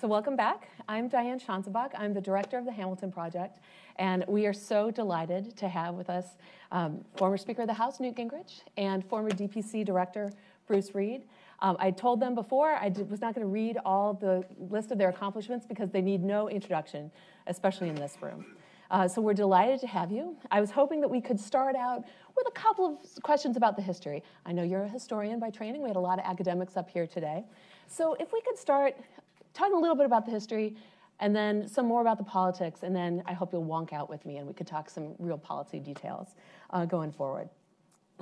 So welcome back. I'm Diane Schanzebach. I'm the director of the Hamilton Project, and we are so delighted to have with us former Speaker of the House, Newt Gingrich, and former DPC Director, Bruce Reed. I told them before I was not going to read all the list of their accomplishments because they need no introduction, especially in this room. So we're delighted to have you. I was hoping that we could start out with a couple of questions about the history. I know you're a historian by training. We had a lot of academics up here today. So if we could start talking a little bit about the history, and then some more about the politics, and then I hope you'll wonk out with me and we could talk some real policy details going forward.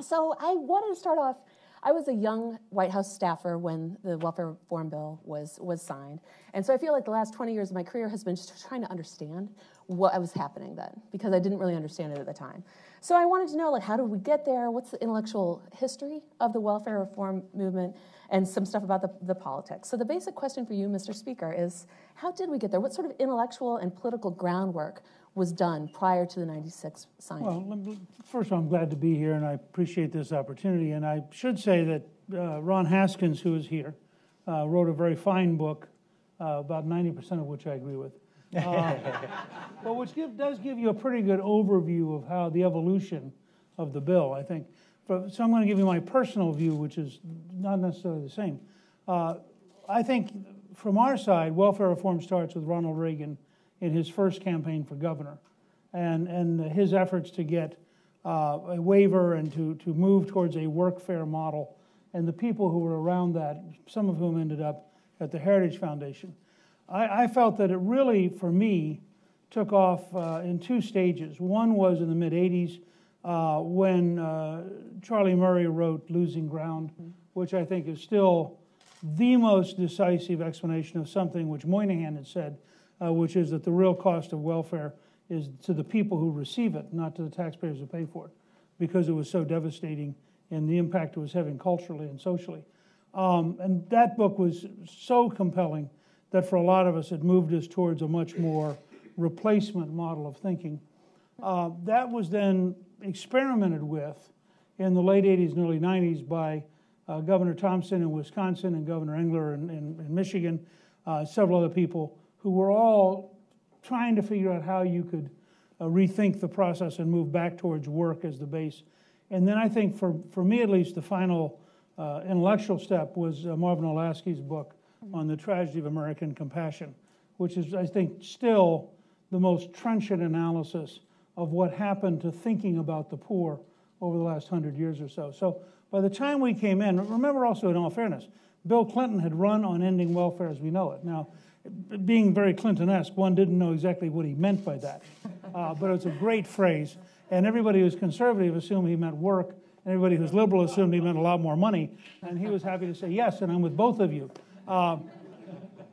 So I wanted to start off, I was a young White House staffer when the Welfare Reform Bill was signed. And so I feel like the last 20 years of my career has been just trying to understand what was happening then, because I didn't really understand it at the time. So I wanted to know, like, how did we get there? What's the intellectual history of the welfare reform movement? And some stuff about the politics. So the basic question for you, Mr. Speaker, is how did we get there? What sort of intellectual and political groundwork was done prior to the 96 signing? Well, first of all, I'm glad to be here, and I appreciate this opportunity. And I should say that Ron Haskins, who is here, wrote a very fine book, about 90% of which I agree with, but which does give you a pretty good overview of how the evolution of the bill, I think. So I'm going to give you my personal view, which is not necessarily the same. I think from our side, welfare reform starts with Ronald Reagan in his first campaign for governor, and his efforts to get a waiver and to move towards a workfare model, and the people who were around that, some of whom ended up at the Heritage Foundation. I felt that it really, for me, took off in two stages. One was in the mid-'80s, when Charlie Murray wrote Losing Ground, which I think is still the most decisive explanation of something which Moynihan had said, which is that the real cost of welfare is to the people who receive it, not to the taxpayers who pay for it, because it was so devastating in the impact it was having culturally and socially. And that book was so compelling that for a lot of us it moved us towards a much more replacement model of thinking. That was then experimented with in the late 80s and early 90s by Governor Thompson in Wisconsin and Governor Engler in Michigan, several other people who were all trying to figure out how you could rethink the process and move back towards work as the base. And then I think for me at least, the final intellectual step was Marvin Olasky's book on the tragedy of American compassion, which is, I think, still the most trenchant analysis of what happened to thinking about the poor over the last 100 years or so. So by the time we came in, remember also, in all fairness, Bill Clinton had run on ending welfare as we know it. Now, being very Clinton-esque, one didn't know exactly what he meant by that. But it was a great phrase, and everybody who's conservative assumed he meant work, and everybody who's liberal assumed he meant a lot more money, and he was happy to say, yes, and I'm with both of you.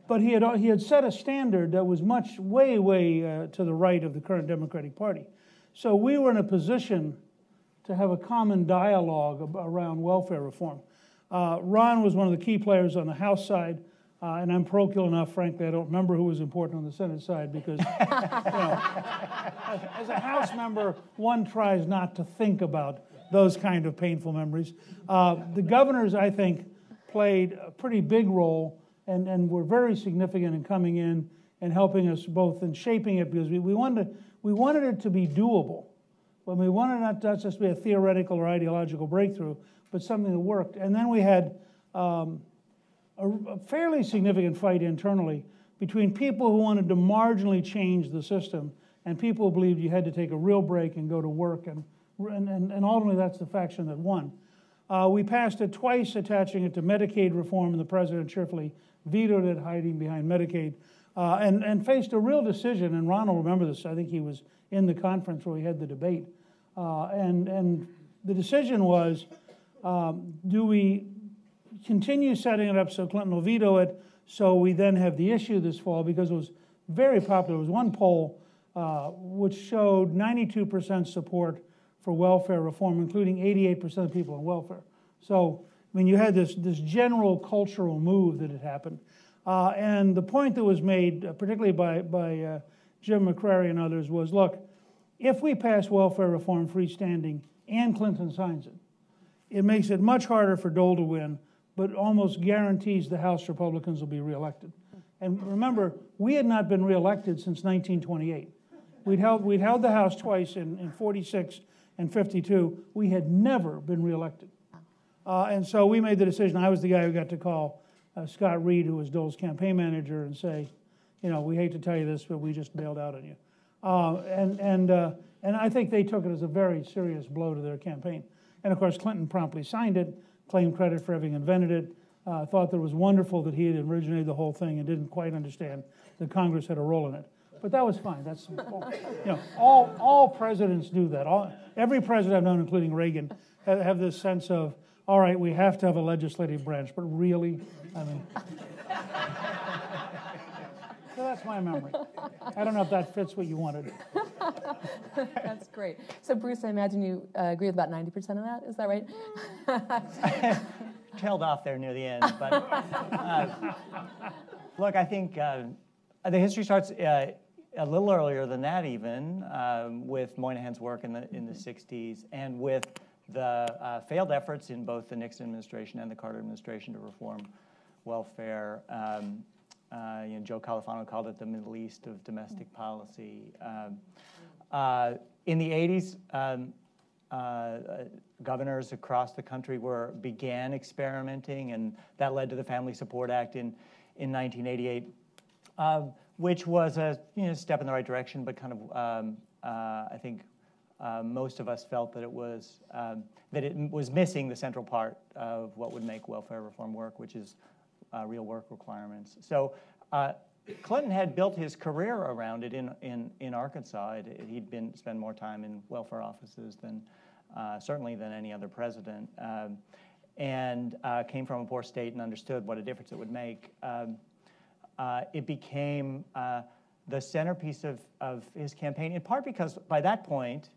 But he had set a standard that was way to the right of the current Democratic Party. So we were in a position to have a common dialogue around welfare reform. Ron was one of the key players on the House side, and I'm parochial enough, frankly, I don't remember who was important on the Senate side because, as a House member, one tries not to think about those kind of painful memories. The governors, I think, played a pretty big role and were very significant in coming in and helping us both in shaping it, because we wanted it to be doable. When we wanted not just to be a theoretical or ideological breakthrough, but something that worked. And then we had a fairly significant fight internally between people who wanted to marginally change the system and people who believed you had to take a real break and go to work, and ultimately that's the faction that won. We passed it twice, attaching it to Medicaid reform, and the president cheerfully vetoed it, hiding behind Medicaid, and faced a real decision, and Ron will remember this, I think he was in the conference where we had the debate, and the decision was, do we continue setting it up so Clinton will veto it, so we then have the issue this fall, because it was very popular. There was one poll which showed 92% support for welfare reform, including 88% of people on welfare. So, I mean, you had this general cultural move that had happened. And the point that was made, particularly by Jim McCrary and others, was, look, if we pass welfare reform freestanding and Clinton signs it, it makes it much harder for Dole to win, but almost guarantees the House Republicans will be reelected. And remember, we had not been reelected since 1928. We'd held the House twice in 46 and 52. We had never been reelected. And so we made the decision. I was the guy who got to call Scott Reed, who was Dole's campaign manager, and say, you know, we hate to tell you this, but we just bailed out on you. And I think they took it as a very serious blow to their campaign. And of course, Clinton promptly signed it, claimed credit for having invented it, thought that it was wonderful that he had originated the whole thing and didn't quite understand that Congress had a role in it. But that was fine. That's, you know, all presidents do that. Every president I've known, including Reagan, have this sense of, all right, we have to have a legislative branch, but really, I mean. So that's my memory. I don't know if that fits what you wanted. That's great. So Bruce, I imagine you agree with about 90% of that. Is that right? Tailed off there near the end, but look, I think the history starts a little earlier than that, even with Moynihan's work in the 60s, and with the failed efforts in both the Nixon administration and the Carter administration to reform welfare. You know, Joe Califano called it the Middle East of domestic policy. In the 80s, governors across the country began experimenting, and that led to the Family Support Act in 1988, which was a step in the right direction, but kind of I think most of us felt that it was missing the central part of what would make welfare reform work, which is real work requirements. So Clinton had built his career around it in Arkansas. He'd spent more time in welfare offices than certainly than any other president, and came from a poor state and understood what a difference it would make. It became the centerpiece of his campaign, in part because by that point,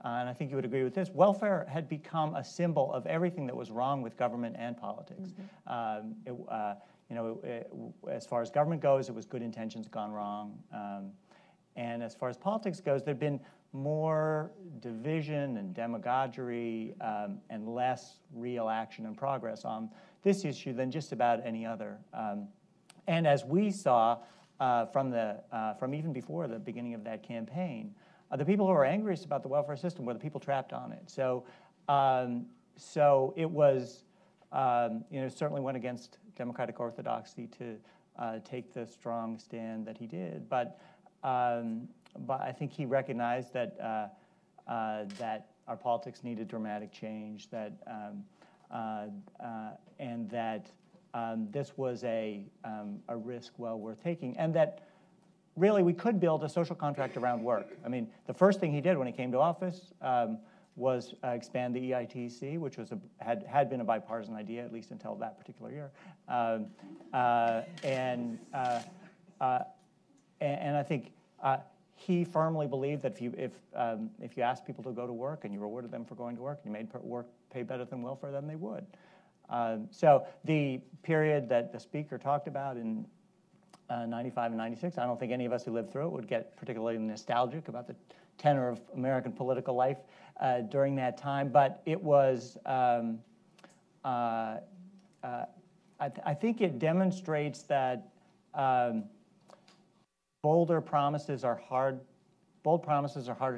and I think you would agree with this, welfare had become a symbol of everything that was wrong with government and politics. As far as government goes, it was good intentions gone wrong. And as far as politics goes, there'd been more division and demagoguery and less real action and progress on this issue than just about any other. And as we saw from even before the beginning of that campaign, the people who were angriest about the welfare system were the people trapped on it. So it was, certainly went against democratic orthodoxy to take the strong stand that he did. But I think he recognized that that our politics needed dramatic change, and that this was a risk well worth taking, and that really we could build a social contract around work. I mean, the first thing he did when he came to office was expand the EITC, which was had been a bipartisan idea, at least until that particular year. And I think he firmly believed that if you asked people to go to work and you rewarded them for going to work and you made work pay better than welfare, then they would. So the period that the speaker talked about in 95 and 96, I don't think any of us who lived through it would get particularly nostalgic about the tenor of American political life during that time. But it was, I think it demonstrates that bold promises are harder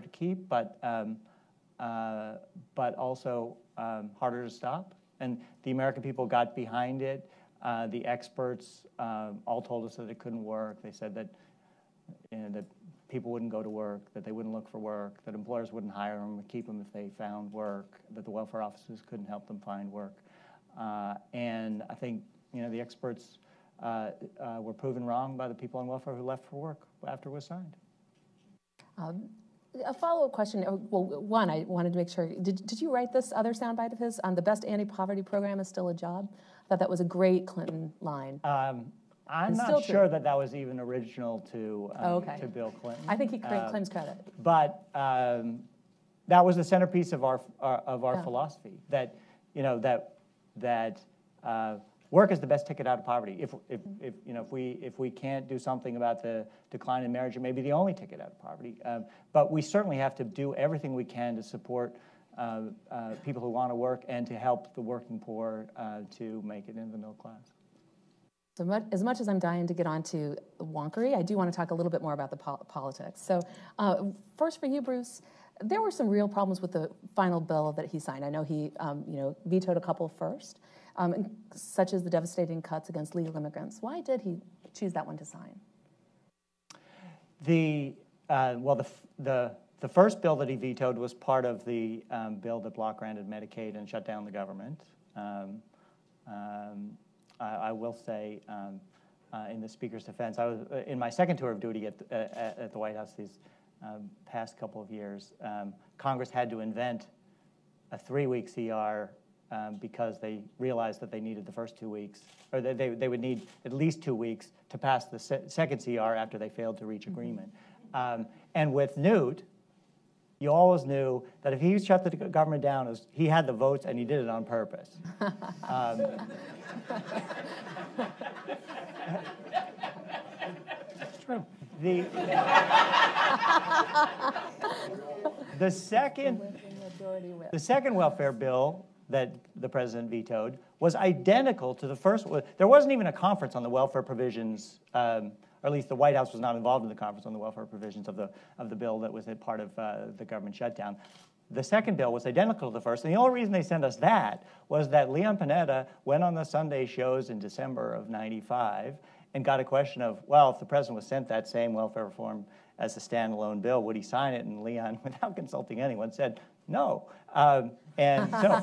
to keep, but also harder to stop. And the American people got behind it. The experts all told us that it couldn't work. They said that that people wouldn't go to work, that they wouldn't look for work, that employers wouldn't hire them or keep them if they found work, that the welfare offices couldn't help them find work. And I think the experts were proven wrong by the people on welfare who left for work after it was signed. A follow-up question. Well, one, I wanted to make sure, did you write this other soundbite of his on the best anti-poverty program is still a job? I thought that was a great Clinton line. I'm not sure that was even original to Bill Clinton. I think he claims credit. But that was the centerpiece of our philosophy, that work is the best ticket out of poverty. If we can't do something about the decline in marriage, it may be the only ticket out of poverty. But we certainly have to do everything we can to support people who want to work and to help the working poor to make it into the middle class. So as much as I'm dying to get onto wonkery, I do want to talk a little bit more about the politics. So first for you, Bruce, there were some real problems with the final bill that he signed. I know he vetoed a couple first, such as the devastating cuts against legal immigrants. Why did he choose that one to sign? The first bill that he vetoed was part of the bill that block granted Medicaid and shut down the government. I will say, in the Speaker's defense, I was in my second tour of duty at the White House these past couple of years. Congress had to invent a 3-week CR because they realized that they needed the first 2 weeks, or they would need at least 2 weeks to pass the second CR after they failed to reach agreement. And with Newt, you always knew that if he shut the government down, he had the votes and he did it on purpose. It's true. The second welfare bill that the president vetoed was identical to the first one. There wasn't even a conference on the welfare provisions, or at least the White House was not involved in the conference on the welfare provisions of the bill that was a part of the government shutdown. The second bill was identical to the first, and the only reason they sent us that was that Leon Panetta went on the Sunday shows in December of '95 and got a question of, well, if the president was sent that same welfare reform as a standalone bill, would he sign it? And Leon, without consulting anyone, said no. And so,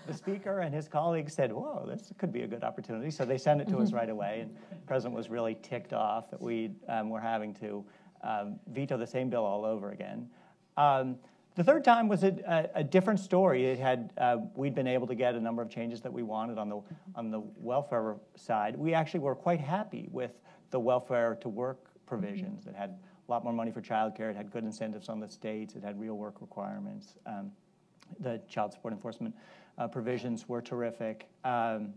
the Speaker and his colleagues said, whoa, this could be a good opportunity. So they sent it to us right away, and the president was really ticked off that we were having to veto the same bill all over again. The third time was a different story. It had we'd been able to get a number of changes that we wanted on the welfare side. We actually were quite happy with the welfare to work provisions. It had a lot more money for childcare. It had good incentives on the states. It had real work requirements. The child support enforcement provisions were terrific. The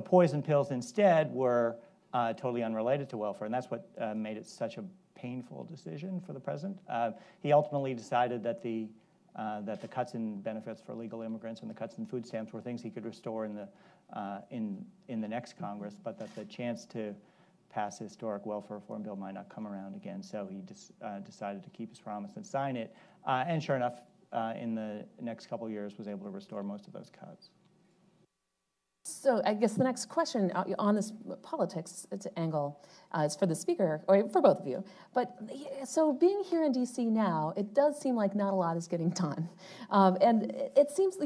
poison pills instead were totally unrelated to welfare, and that's what made it such a painful decision for the president. He ultimately decided that the cuts in benefits for legal immigrants and the cuts in food stamps were things he could restore in the next Congress, but that the chance to pass a historic welfare reform bill might not come around again. So he decided to keep his promise and sign it. And sure enough, in the next couple of years, was able to restore most of those cuts. So I guess the next question on this politics angle is for the Speaker, or for both of you. But so being here in D.C. now, it does seem like not a lot is getting done. And it seems,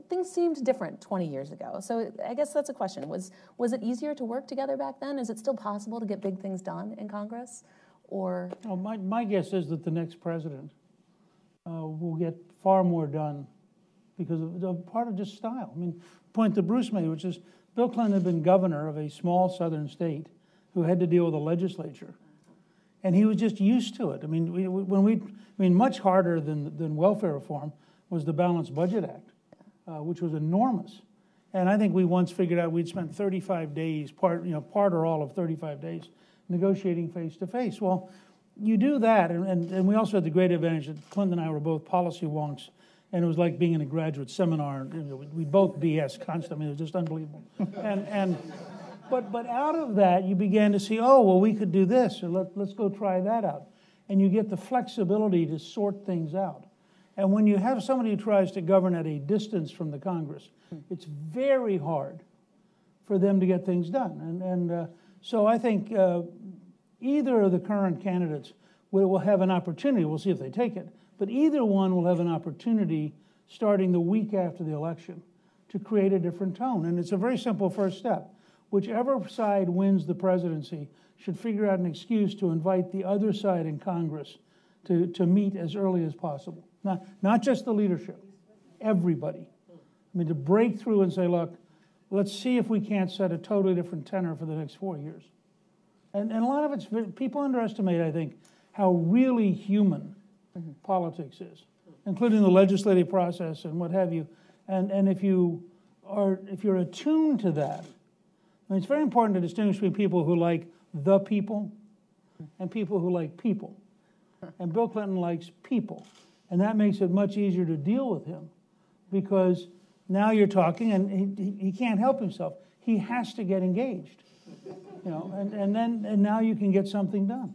things seemed different 20 years ago. So I guess that's a question. Was it easier to work together back then? Is it still possible to get big things done in Congress? Or? Oh, my guess is that the next president will get far more done because of part of just style. I mean, point that Bruce made, which is Bill Clinton had been governor of a small southern state who had to deal with a legislature, and he was just used to it. I mean, much harder than welfare reform was the Balanced Budget Act, which was enormous. And I think we once figured out we'd spent 35 days, part or all of 35 days, negotiating face to face. Well, you do that, and we also had the great advantage that Clinton and I were both policy wonks. And it was like being in a graduate seminar. We both BS constantly. It was just unbelievable. But out of that, you began to see, oh, well, we could do this, or let's go try that out. And you get the flexibility to sort things out. And when you have somebody who tries to govern at a distance from the Congress, it's very hard for them to get things done. So I think either of the current candidates will have an opportunity. We'll see if they take it. But either one will have an opportunity starting the week after the election to create a different tone. And it's a very simple first step. Whichever side wins the presidency should figure out an excuse to invite the other side in Congress to meet as early as possible. Not just the leadership, everybody. I mean, to break through and say, look, let's see if we can't set a totally different tenor for the next 4 years. And a lot of it's, people underestimate, I think, how really human politics is, including the legislative process and what have you. And if you're attuned to that, I mean, it's very important to distinguish between people who like the people and people who like people. And Bill Clinton likes people. And that makes it much easier to deal with him because now you're talking and he can't help himself. he has to get engaged. And now you can get something done.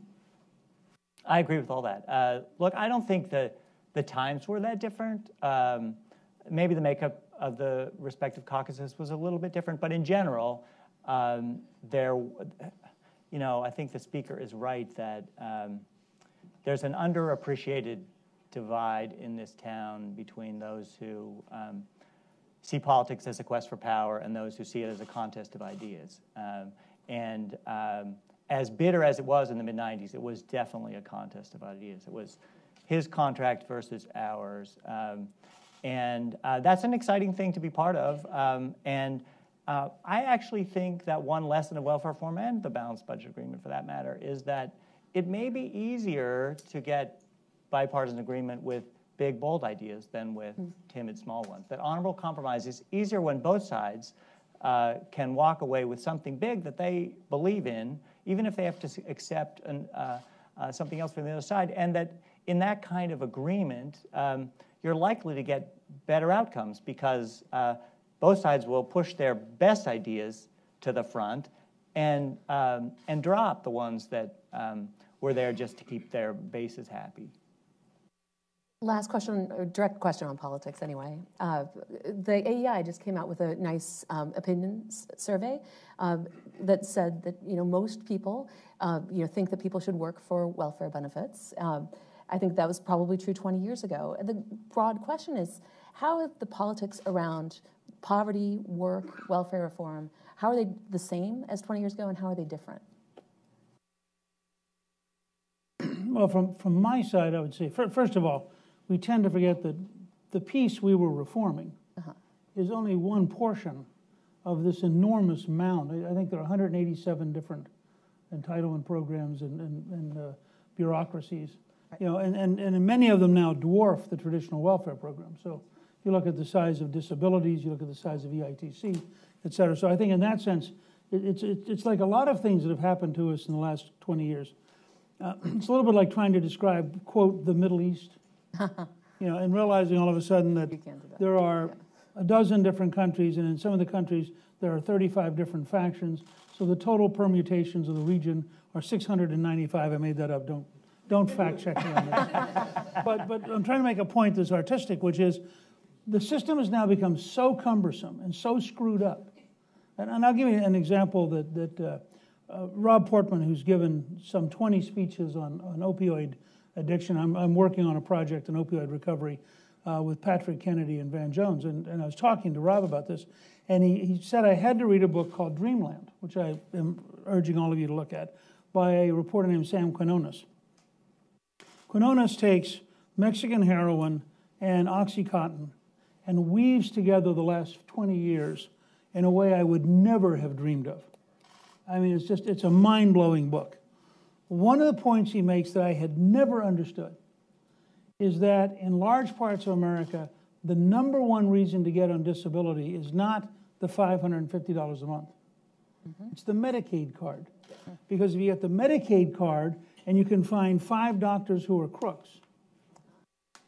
I agree with all that. Look, I don't think the times were that different. Maybe the makeup of the respective caucuses was a little bit different, but in general, I think the speaker is right that there's an underappreciated divide in this town between those who see politics as a quest for power and those who see it as a contest of ideas. As bitter as it was in the mid-'90s, it was definitely a contest of ideas. It was his contract versus ours. That's an exciting thing to be part of. I actually think that one lesson of welfare reform and the balanced budget agreement, for that matter, is that it may be easier to get bipartisan agreement with big, bold ideas than with timid, small ones. That honorable compromise is easier when both sides can walk away with something big that they believe in, even if they have to accept something else from the other side. And that in that kind of agreement, you're likely to get better outcomes because both sides will push their best ideas to the front and drop the ones that were there just to keep their bases happy. Last question, or direct question on politics anyway. The AEI just came out with a nice opinions survey that said that most people think that people should work for welfare benefits. I think that was probably true 20 years ago. And the broad question is, how have the politics around poverty, work, welfare reform, how are they the same as 20 years ago, and how are they different? Well, from my side, I would say, first of all, we tend to forget that the piece we were reforming is only one portion of this enormous mound. I think there are 187 different entitlement programs and bureaucracies, and many of them now dwarf the traditional welfare program. So if you look at the size of disabilities, you look at the size of EITC, et cetera. So I think in that sense, it's like a lot of things that have happened to us in the last 20 years. It's a little bit like trying to describe, quote, the Middle East, and realizing all of a sudden that there are a dozen different countries, and in some of the countries there are 35 different factions. So the total permutations of the region are 695. I made that up. Don't fact check me on this. But I'm trying to make a point that's artistic, which is the system has now become so cumbersome and so screwed up. And I'll give you an example that Rob Portman, who's given some 20 speeches on opioid addiction. I'm working on a project on opioid recovery with Patrick Kennedy and Van Jones, and I was talking to Rob about this, and he said I had to read a book called Dreamland, which I am urging all of you to look at, by a reporter named Sam Quinones. Quinones takes Mexican heroin and OxyContin and weaves together the last 20 years in a way I would never have dreamed of. I mean, it's a mind-blowing book. One of the points he makes that I had never understood is that in large parts of America, the number one reason to get on disability is not the $550 a month. It's the Medicaid card. Because if you get the Medicaid card and you can find 5 doctors who are crooks,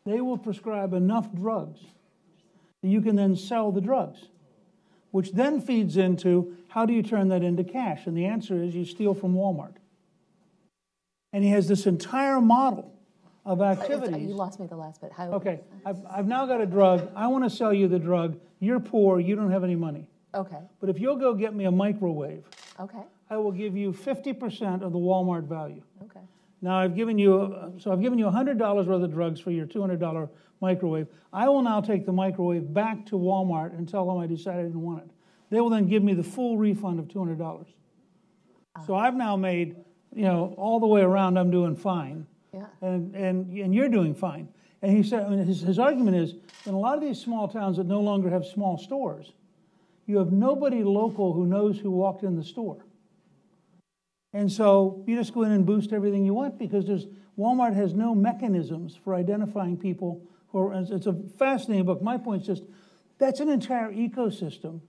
they will prescribe enough drugs that you can then sell the drugs, which then feeds into how do you turn that into cash? And the answer is you steal from Walmart. And he has this entire model of activities. You lost me the last bit. How? Okay, I've now got a drug. I want to sell you the drug. You're poor. You don't have any money. Okay. But if you'll go get me a microwave, okay, I will give you 50% of the Walmart value. Okay. Now I've given you $100 worth of drugs for your $200 microwave. I will now take the microwave back to Walmart and tell them I decided I didn't want it. They will then give me the full refund of $200. So I've now made, all the way around I'm doing fine. Yeah. And you're doing fine. And he said, his argument is, in a lot of these small towns that no longer have small stores, you have nobody local who knows who walked in the store. And so you just go in and boost everything you want because Walmart has no mechanisms for identifying people who are, it's a fascinating book. My point is just, that's an entire ecosystem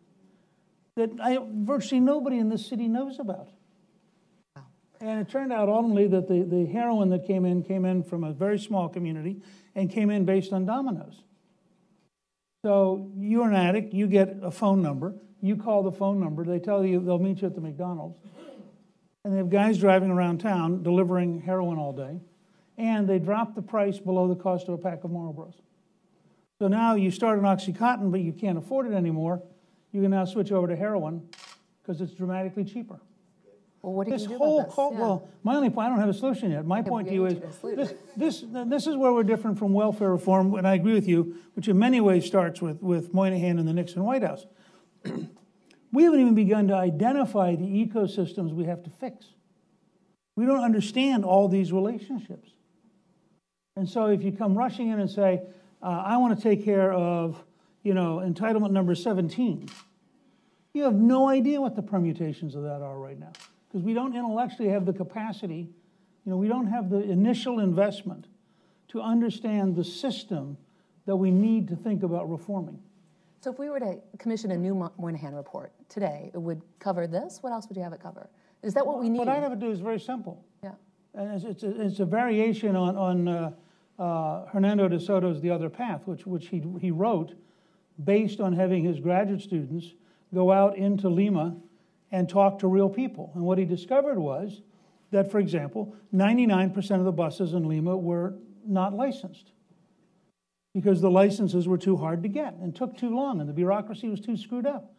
that virtually nobody in this city knows about. Wow. And it turned out ultimately that the heroin that came in from a very small community and came in based on dominoes. So you're an addict, you get a phone number, you call the phone number, they tell you they'll meet you at the McDonald's, and they have guys driving around town delivering heroin all day, and they drop the price below the cost of a pack of Marlboros. So now you start an OxyContin, but you can't afford it anymore. You can now switch over to heroin because it's dramatically cheper. Well, what do you do whole about this? Well, my only point, I don't have a solution yet. My point to you is this is where we're different from welfare reform, and I agree with you, which in many ways starts with Moynihan and the Nixon White House. We haven't even begun to identify the ecosystems we have to fix. We don't understand all these relationships. And so if you come rushing in and say, I want to take care of, entitlement number 17, you have no idea what the permutations of that are right now. Because we don't intellectually have the capacity, we don't have the initial investment to understand the system that we need to think about reforming. So if we were to commission a new Moynihan report today, it would cover this? What else would you have it cover? Is that what we need? What I'd have it do is very simple. Yeah. And it's a variation on Hernando de Soto's The Other Path, which he wrote based on having his graduate students go out into Lima and talk to real people. And what he discovered was that, for example, 99% of the buses in Lima were not licensed because the licenses were too hard to get and took too long and the bureaucracy was too screwed up.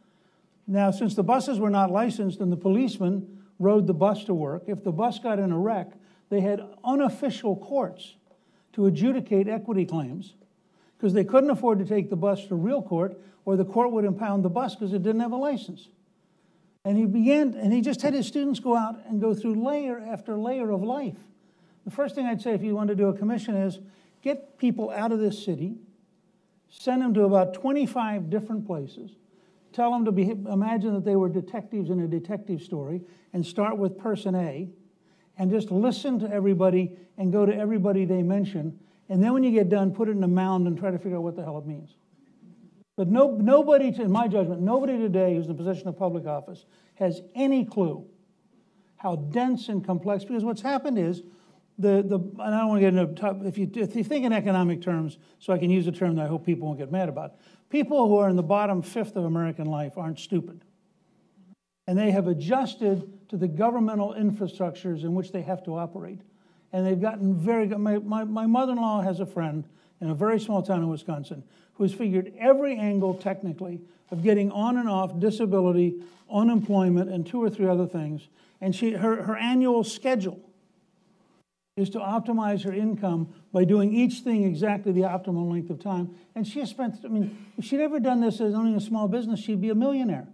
Now, since the buses were not licensed and the policeman rode the bus to work, if the bus got in a wreck, they had unofficial courts to adjudicate equity claims because they couldn't afford to take the bus to real court or the court would impound the bus because it didn't have a license. And he just had his students go out and go through layer after layer of life. The first thing I'd say if you want to do a commission is get people out of this city, send them to about 25 different places, tell them to imagine that they were detectives in a detective story, and start with person A, and just listen to everybody and go to everybody they mention, and then when you get done, put it in a mound and try to figure out what the hell it means. But nobody, in my judgment, nobody today who's in a position of public office has any clue how dense and complex, because what's happened is, and I don't want to get into, if you think in economic terms, so I can use a term that I hope people won't get mad about, people who are in the bottom fifth of American life aren't stupid. And they have adjusted to the governmental infrastructures in which they have to operate. And they've gotten very good. My mother-in-law has a friend in a very small town in Wisconsin who has figured every angle technically of getting on and off disability, unemployment, and 2 or 3 other things. And her annual schedule is to optimize her income by doing each thing exactly the optimal length of time. And she has spent, if she'd ever done this as owning a small business, she'd be a millionaire.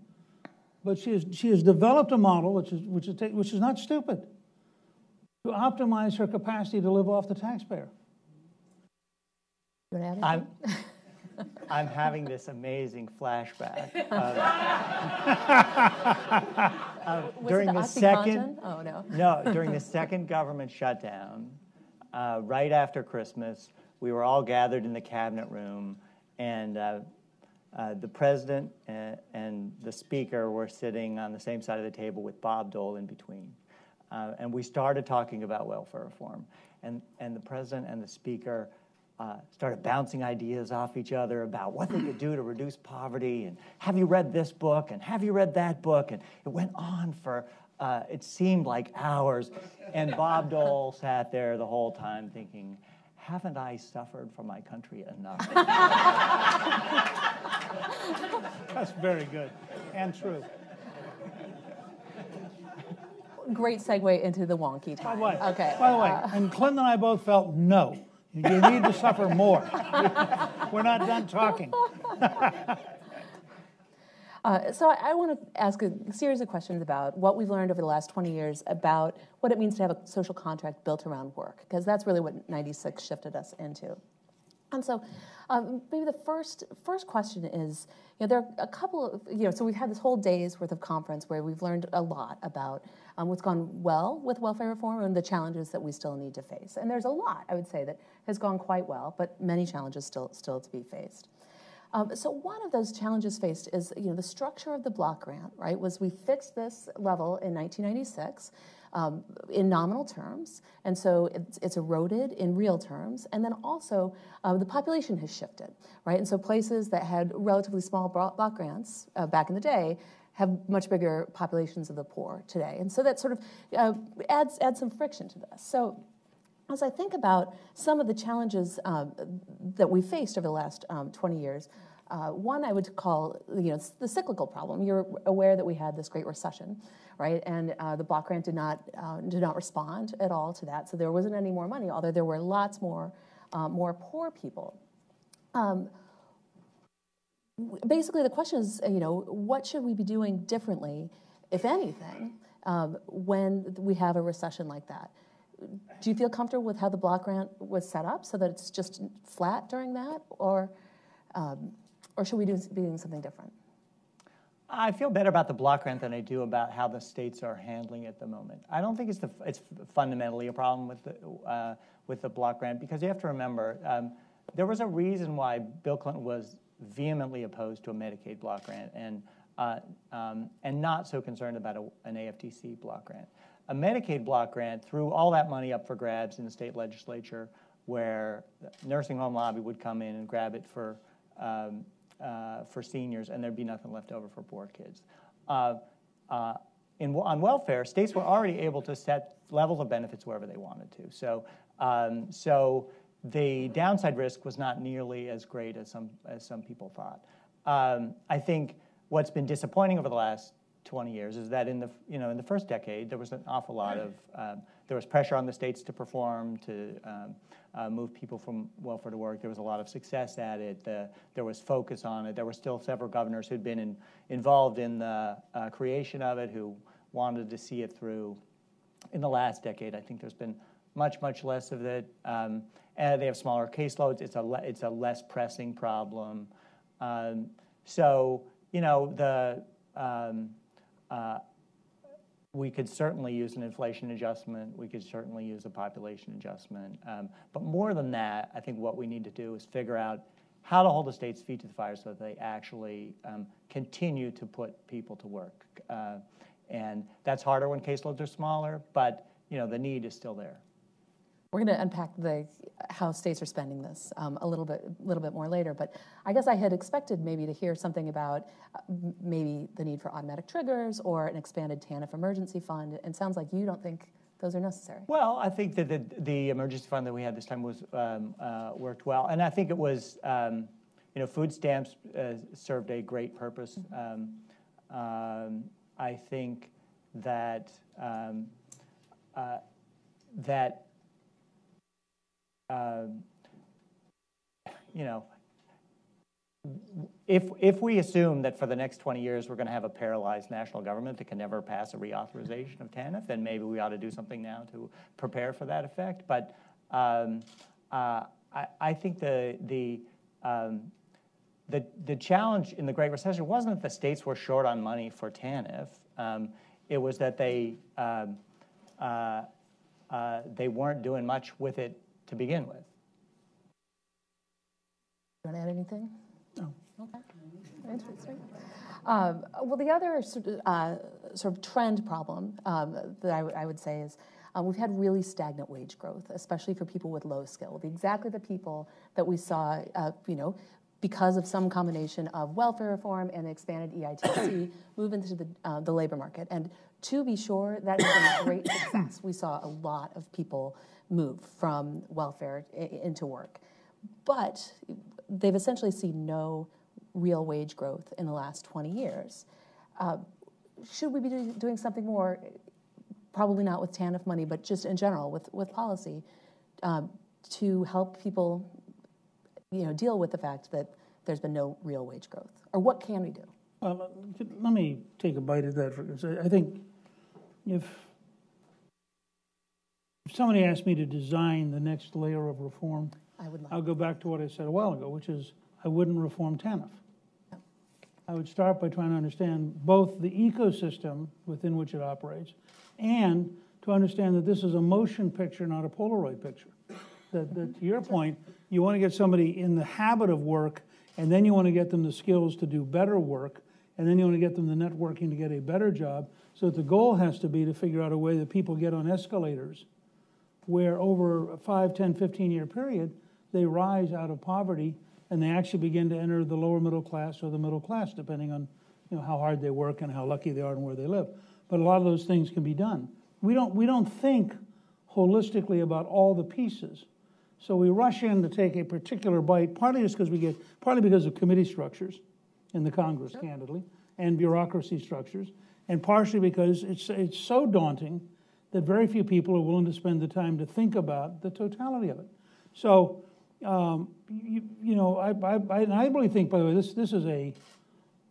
But she has developed a model, which is not stupid, to optimize her capacity to live off the taxpayer. You want to add anything? I'm having this amazing flashback during the second. Oh no. No, during the second government shutdown, right after Christmas, we were all gathered in the cabinet room, and the president and the speaker were sitting on the same side of the table with Bob Dole in between, and we started talking about welfare reform, and the president and the speaker started bouncing ideas off each other about what they could do to reduce poverty, and have you read this book, and have you read that book, and it went on for, it seemed like hours, and Bob Dole sat there the whole time thinking, haven't I suffered for my country enough? That's very good and true. Great segue into the wonky time. Okay. By the way, and Clinton and I both felt no. You need to suffer more. We're not done talking. So I want to ask a series of questions about what we've learned over the last 20 years about what it means to have a social contract built around work, because that's really what 96 shifted us into. And so maybe the first question is, there are a couple of, so we've had this whole day's worth of conference where we've learned a lot about what's gone well with welfare reform and the challenges that we still need to face. And there's a lot, I would say, that has gone quite well, but many challenges still to be faced. So one of those challenges faced is, the structure of the block grant, right? Was we fixed this level in 1996, in nominal terms, and so it's eroded in real terms, and then also the population has shifted, right? And so places that had relatively small block grants back in the day have much bigger populations of the poor today, and so that sort of adds some friction to this. So as I think about some of the challenges that we faced over the last 20 years, one I would call, the cyclical problem. You're aware that we had this Great Recession, right? And the block grant did not respond at all to that. So there wasn't any more money, although there were lots more poor people. Basically, the question is, what should we be doing differently, if anything, when we have a recession like that? Do you feel comfortable with how the block grant was set up, so that it's just flat during that, or should we be doing something different? I feel better about the block grant than I do about how the states are handling it at the moment. I don't think it's fundamentally a problem with the block grant, because you have to remember there was a reason why Bill Clinton was vehemently opposed to a Medicaid block grant and not so concerned about an AFTC block grant. A Medicaid block grant threw all that money up for grabs in the state legislature, where the nursing home lobby would come in and grab it for seniors, and there'd be nothing left over for poor kids. On welfare, states were already able to set levels of benefits wherever they wanted to. So the downside risk was not nearly as great as some people thought. I think what's been disappointing over the last 20 years is that in the first decade there was an awful lot of there was pressure on the states to perform, to move people from welfare to work. There was a lot of success at it. There was focus on it. There were still several governors who'd been involved in the creation of it, who wanted to see it through. In the last decade, I think there's been much less of it. And they have smaller caseloads. It's a less pressing problem. We could certainly use an inflation adjustment. We could certainly use a population adjustment. But more than that, I think what we need to do is figure out how to hold the state's feet to the fire so that they actually continue to put people to work. And that's harder when caseloads are smaller, but the need is still there. We're going to unpack how states are spending this a little bit more later, but I guess I had expected maybe to hear something about maybe the need for automatic triggers or an expanded TANF emergency fund. And it sounds like you don't think those are necessary. Well, I think that the emergency fund that we had this time was worked well, and I think it was food stamps served a great purpose. I think that if we assume that for the next 20 years we're going to have a paralyzed national government that can never pass a reauthorization of TANF, then maybe we ought to do something now to prepare for that effect. But I think the challenge in the Great Recession wasn't that the states were short on money for TANF. It was that they weren't doing much with it to begin with. You want to add anything? No. Okay. Interesting. Well, the other sort of trend problem that I would say is we've had really stagnant wage growth, especially for people with low skill. Exactly the people that we saw, because of some combination of welfare reform and expanded EITC, move into the labor market. And to be sure, that has been a great success. We saw a lot of people move from welfare into work. But they've essentially seen no real wage growth in the last 20 years. Should we be doing something more, probably not with TANF money, but just in general with policy, to help people deal with the fact that there's been no real wage growth? Or what can we do? Well, let me take a bite at that. I think if somebody asked me to design the next layer of reform, I'll go back to what I said a while ago, which is I wouldn't reform TANF. No. I would start by trying to understand both the ecosystem within which it operates and to understand that this is a motion picture, not a Polaroid picture. That to your point, you want to get somebody in the habit of work, and then you want to get them the skills to do better work, and then you want to get them the networking to get a better job. So the goal has to be to figure out a way that people get on escalators where over a 5, 10, 15-year period, they rise out of poverty and they actually begin to enter the lower middle class or the middle class, depending on how hard they work and how lucky they are and where they live. But a lot of those things can be done. We don't think holistically about all the pieces. So we rush in to take a particular bite, partly because of committee structures in the Congress, candidly, and bureaucracy structures, and partially because it's so daunting that very few people are willing to spend the time to think about the totality of it. So, I really think, by the way, this is a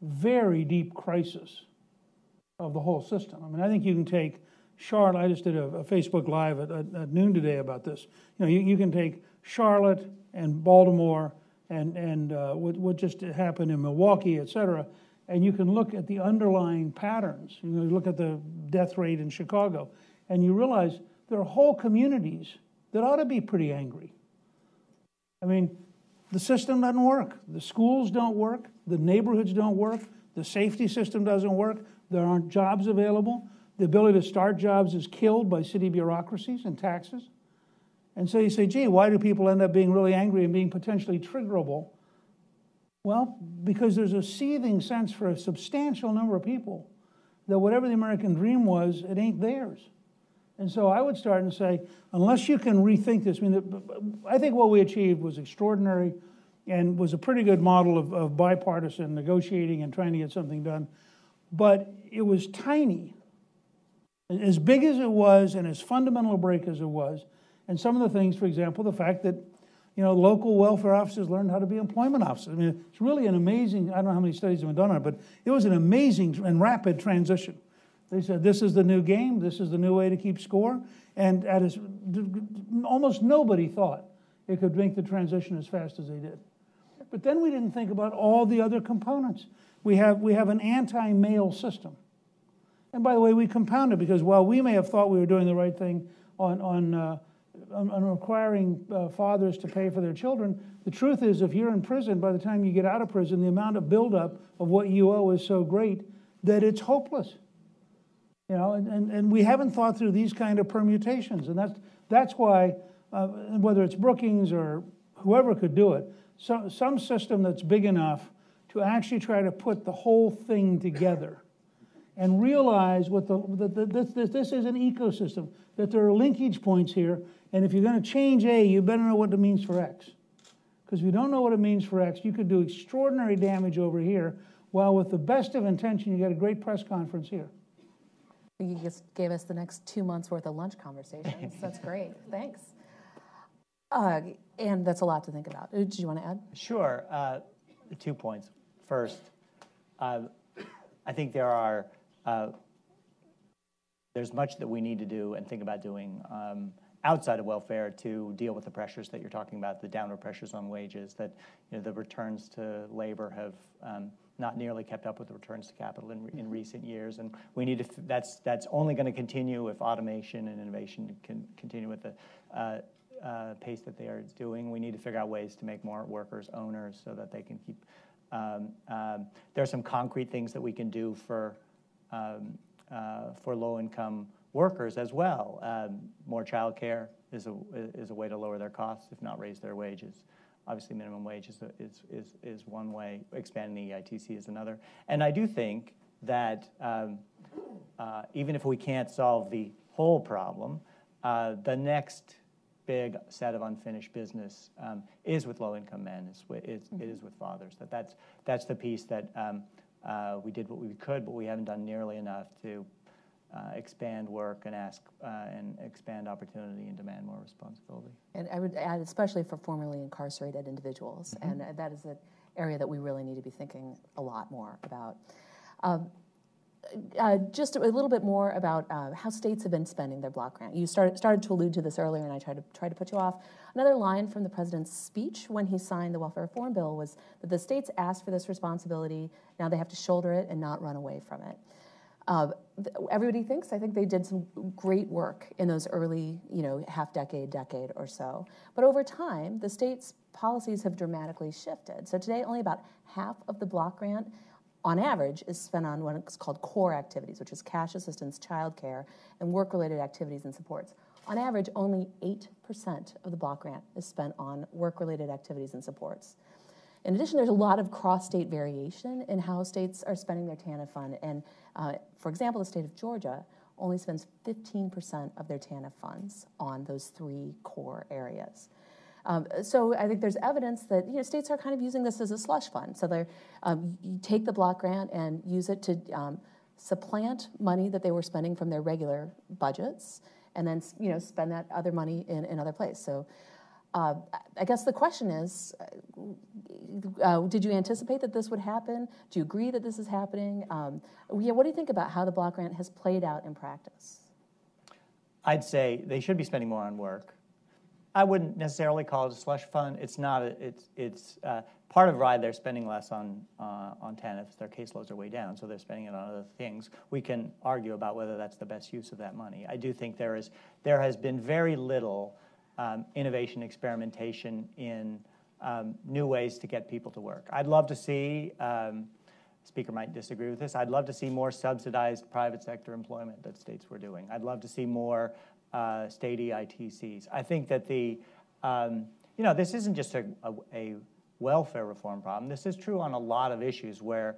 very deep crisis of the whole system. I mean, I think you can take Charlotte. I just did a Facebook Live at noon today about this. You can take Charlotte and Baltimore and what just happened in Milwaukee, et cetera, and you can look at the underlying patterns. You look at the death rate in Chicago, and you realize there are whole communities that ought to be pretty angry. I mean, the system doesn't work. The schools don't work. The neighborhoods don't work. The safety system doesn't work. There aren't jobs available. The ability to start jobs is killed by city bureaucracies and taxes. And so you say, gee, why do people end up being really angry and being potentially triggerable? Well, because there's a seething sense for a substantial number of people that whatever the American dream was, it ain't theirs. And so I would start and say, unless you can rethink this, I think what we achieved was extraordinary and was a pretty good model of bipartisan negotiating and trying to get something done. But it was tiny. As big as it was and as fundamental a break as it was, and some of the things, for example, the fact that local welfare officers learned how to be employment officers. I mean, it's really an amazing, I don't know how many studies have been done on it, but it was an amazing and rapid transition. They said, this is the new game, this is the new way to keep score, and almost nobody thought it could make the transition as fast as they did. But then we didn't think about all the other components. We have an anti-male system. And by the way, we compound it because while we may have thought we were doing the right thing on requiring fathers to pay for their children, the truth is if you're in prison, by the time you get out of prison, the amount of buildup of what you owe is so great that it's hopeless. And we haven't thought through these kind of permutations. And that's why, whether it's Brookings or whoever could do it, some system that's big enough to actually try to put the whole thing together and realize this is an ecosystem, that there are linkage points here, and if you're going to change A, you better know what it means for X. Because if you don't know what it means for X, you could do extraordinary damage over here, while with the best of intention, you get a great press conference here. You just gave us the next 2 months' worth of lunch conversations. That's great. Thanks. And that's a lot to think about. Did you want to add? Sure. 2 points. First, I think there's much that we need to do and think about doing outside of welfare to deal with the pressures that you're talking about, the downward pressures on wages, that the returns to labor have not nearly kept up with the returns to capital in recent years, and we need to. That's only going to continue if automation and innovation can continue with the pace that they are doing. We need to figure out ways to make more workers owners so that they can keep. There are some concrete things that we can do for low-income workers as well. More child care is a way to lower their costs, if not raise their wages. Obviously, minimum wage is one way. Expanding the EITC is another. And I do think that even if we can't solve the whole problem, the next big set of unfinished business is with low-income men. It is with fathers. That's the piece that we did what we could, but we haven't done nearly enough to expand work and expand opportunity and demand more responsibility. And I would add, especially for formerly incarcerated individuals, and that is an area that we really need to be thinking a lot more about. Just a little bit more about how states have been spending their block grant. You started to allude to this earlier, and I tried to put you off. Another line from the president's speech when he signed the welfare reform bill was that the states asked for this responsibility. Now they have to shoulder it and not run away from it. Everybody thinks, I think they did some great work in those early, decade or so. But over time, the state's policies have dramatically shifted. So today, only about half of the block grant on average, is spent on what's called core activities, which is cash assistance, childcare, and work-related activities and supports. On average, only 8% of the block grant is spent on work-related activities and supports. In addition, there's a lot of cross-state variation in how states are spending their TANF fund. And for example, the state of Georgia only spends 15% of their TANF funds on those 3 core areas. So I think there's evidence that states are kind of using this as a slush fund. So they you take the block grant and use it to supplant money that they were spending from their regular budgets, and then spend that other money in other places. So I guess the question is, did you anticipate that this would happen? Do you agree that this is happening? What do you think about how the block grant has played out in practice? I'd say they should be spending more on work. I wouldn't necessarily call it a slush fund. It's not. It's part of why they're spending less on TANFs. Their caseloads are way down, so they're spending it on other things. We can argue about whether that's the best use of that money. I do think there has been very little innovation, experimentation in new ways to get people to work. I'd love to see. Speaker might disagree with this. I'd love to see more subsidized private sector employment that states were doing. I'd love to see more state EITCs. I think that this isn't just a welfare reform problem. This is true on a lot of issues where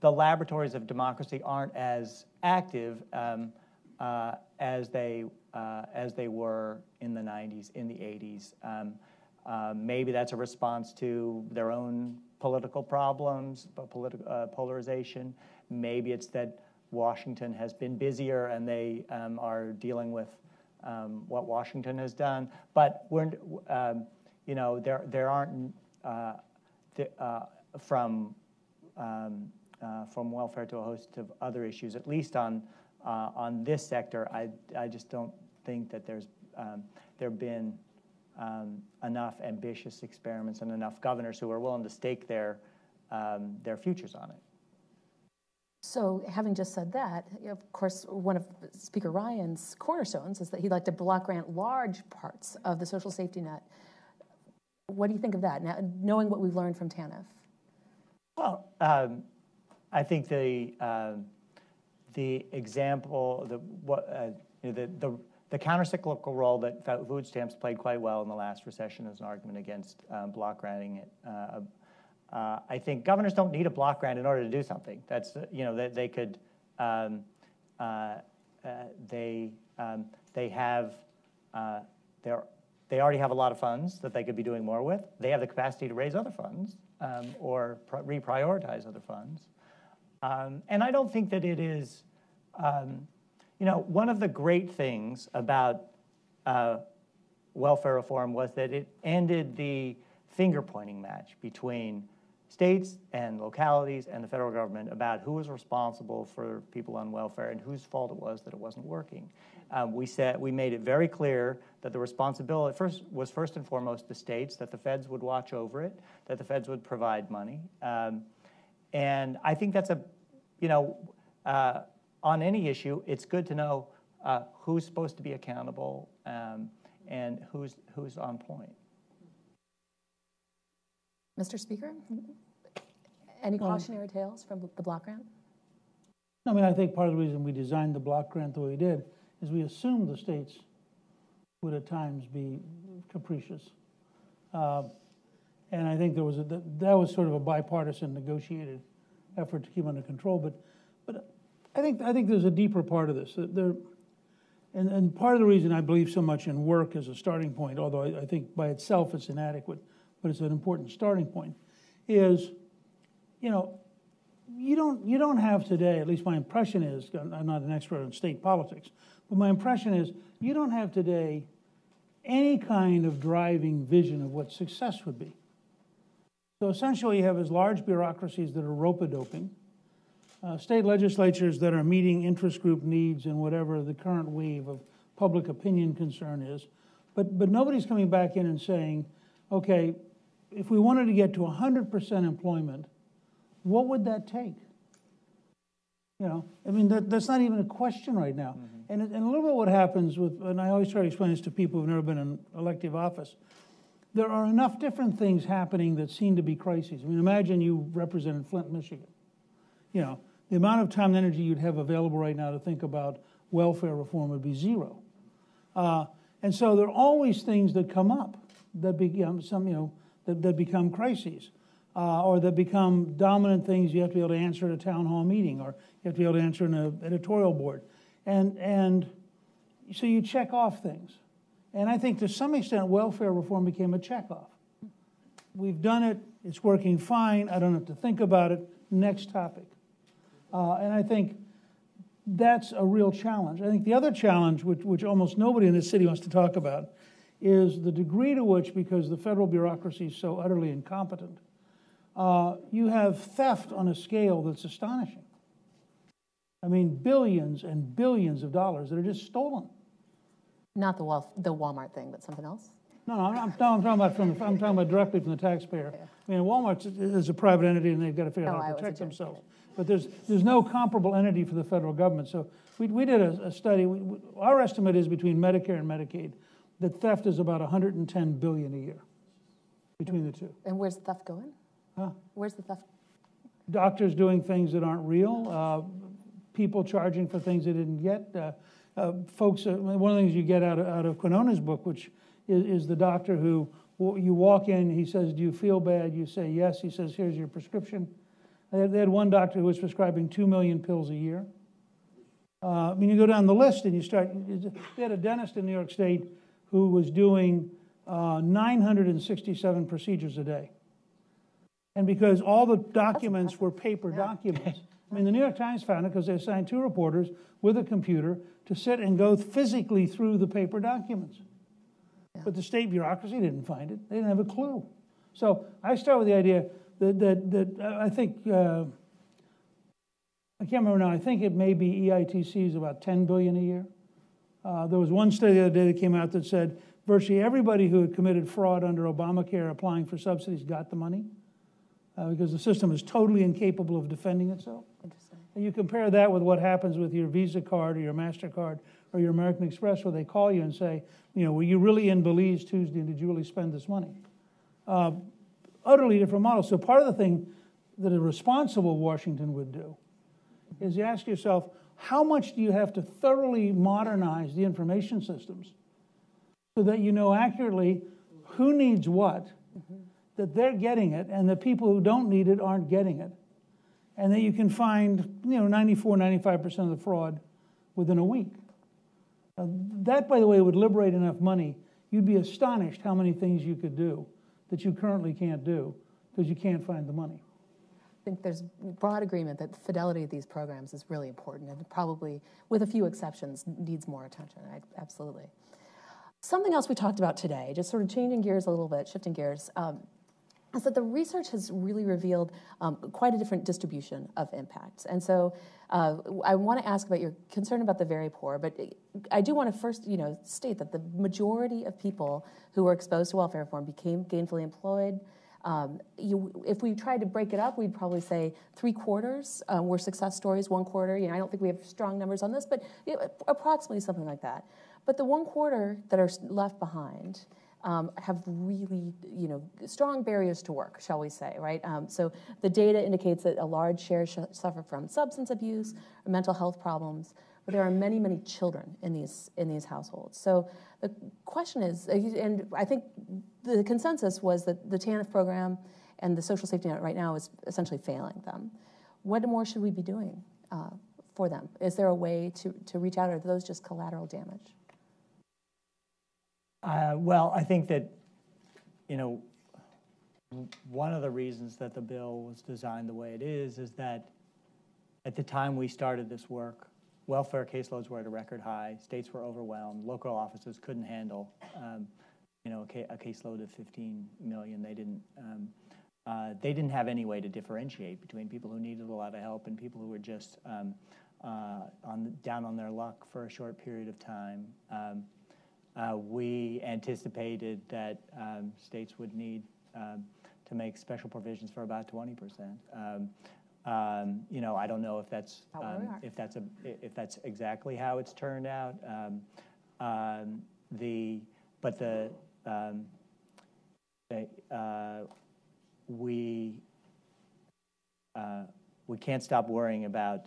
the laboratories of democracy aren't as active as they were in the 90s, in the 80s. Maybe that's a response to their own political problems, polarization. Maybe it's that Washington has been busier and they are dealing with what Washington has done, but there aren't from welfare to a host of other issues. At least on this sector, I just don't think that there've been enough ambitious experiments and enough governors who are willing to stake their futures on it. So having just said that, of course, one of Speaker Ryan's cornerstones is that he'd like to block grant large parts of the social safety net. What do you think of that, now, knowing what we've learned from TANF? Well, I think the example, the countercyclical role that food stamps played quite well in the last recession as an argument against block granting it. I think governors don't need a block grant in order to do something. That's they could they already have a lot of funds that they could be doing more with. They have the capacity to raise other funds or reprioritize other funds. And I don't think that it is. One of the great things about welfare reform was that it ended the finger-pointing match between states and localities and the federal government about who was responsible for people on welfare and whose fault it was that it wasn't working. We made it very clear that the responsibility was first and foremost the states, that the feds would watch over it, that the feds would provide money. And I think that's on any issue, it's good to know who's supposed to be accountable and who's on point. Mr. Speaker, any cautionary tales from the block grant? I mean, I think part of the reason we designed the block grant the way we did is we assumed the states would at times be capricious. And I think that was sort of a bipartisan negotiated effort to keep under control. But I think there's a deeper part of this. And part of the reason I believe so much in work as a starting point, although I think by itself it's inadequate, but it's an important starting point, is, you don't have today, at least my impression is, I'm not an expert on state politics, but my impression is you don't have today any kind of driving vision of what success would be. So essentially you have as large bureaucracies that are rope-a-doping, state legislatures that are meeting interest group needs and whatever the current wave of public opinion concern is, but nobody's coming back in and saying, okay, if we wanted to get to 100% employment, what would that take? I mean, that's not even a question right now. Mm-hmm. And a little bit what happens and I always try to explain this to people who've never been in elective office, there are enough different things happening that seem to be crises. I mean, imagine you represented Flint, Michigan, you know, the amount of time and energy you'd have available right now to think about welfare reform would be zero. And so there are always things that come up that become that become crises, or that become dominant things you have to be able to answer at a town hall meeting, or you have to be able to answer in an editorial board. And so you check off things. And I think to some extent welfare reform became a checkoff. We've done it, it's working fine, I don't have to think about it, next topic. And I think that's a real challenge. I think the other challenge, which almost nobody in this city wants to talk about, is the degree to which, because the federal bureaucracy is so utterly incompetent, you have theft on a scale that's astonishing. I mean, billions and billions of dollars that are just stolen. Not the Walmart thing, but something else? No, I'm talking about directly from the taxpayer. Yeah. I mean, Walmart is a private entity, and they've got to figure out how to protect themselves. But there's no comparable entity for the federal government. So we did a study. Our estimate is between Medicare and Medicaid that theft is about $110 billion a year between the two. And where's the theft going? Huh? Where's the theft? Doctors doing things that aren't real. People charging for things they didn't get. Folks, one of the things you get out of Quinona's book, which is the doctor who, you walk in, he says, do you feel bad? You say yes. He says, here's your prescription. They had one doctor who was prescribing 2 million pills a year. I mean, you go down the list and you start, they had a dentist in New York State who was doing 967 procedures a day. And because all the documents were paper documents, I mean, the New York Times found it because they assigned 2 reporters with a computer to sit and go physically through the paper documents. Yeah. But the state bureaucracy didn't find it. They didn't have a clue. So I start with the idea that I think, I can't remember now, I think it may be EITC is about $10 billion a year. There was one study the other day that came out that said virtually everybody who had committed fraud under Obamacare applying for subsidies got the money. Because the system is totally incapable of defending itself. Interesting. And you compare that with what happens with your Visa card or your MasterCard or your American Express, where they call you and say, you know, were you really in Belize Tuesday and did you really spend this money? Utterly different model. So part of the thing that a responsible Washington would do is you ask yourself, how much do you have to thoroughly modernize the information systems so that you know accurately who needs what, that they're getting it, and the people who don't need it aren't getting it. And that you can find, 94, 95% of the fraud within a week. That, by the way, would liberate enough money. You'd be astonished how many things you could do that you currently can't do because you can't find the money. I think there's broad agreement that the fidelity of these programs is really important and probably, with a few exceptions, needs more attention. Absolutely. Something else we talked about today, just sort of changing gears a little bit, shifting gears, is that the research has really revealed quite a different distribution of impacts. And so I want to ask about your concern about the very poor, but I do want to first state that the majority of people who were exposed to welfare reform became gainfully employed. If we tried to break it up, we'd probably say 3/4 were success stories, 1/4. I don't think we have strong numbers on this, but approximately something like that. But the 1/4 that are left behind have really, strong barriers to work, shall we say, right? So the data indicates that a large share suffer from substance abuse or mental health problems, but there are many, many children in these households. So the question is, and I think the consensus was that the TANF program and the social safety net right now is essentially failing them. What more should we be doing for them? Is there a way to reach out, or are those just collateral damage? Well, I think that, one of the reasons that the bill was designed the way it is that at the time we started this work, welfare caseloads were at a record high, states were overwhelmed, local offices couldn't handle, a caseload of 15 million. They didn't have any way to differentiate between people who needed a lot of help and people who were just down on their luck for a short period of time. We anticipated that states would need to make special provisions for about 20%. I don't know if that's exactly how it's turned out. we can't stop worrying about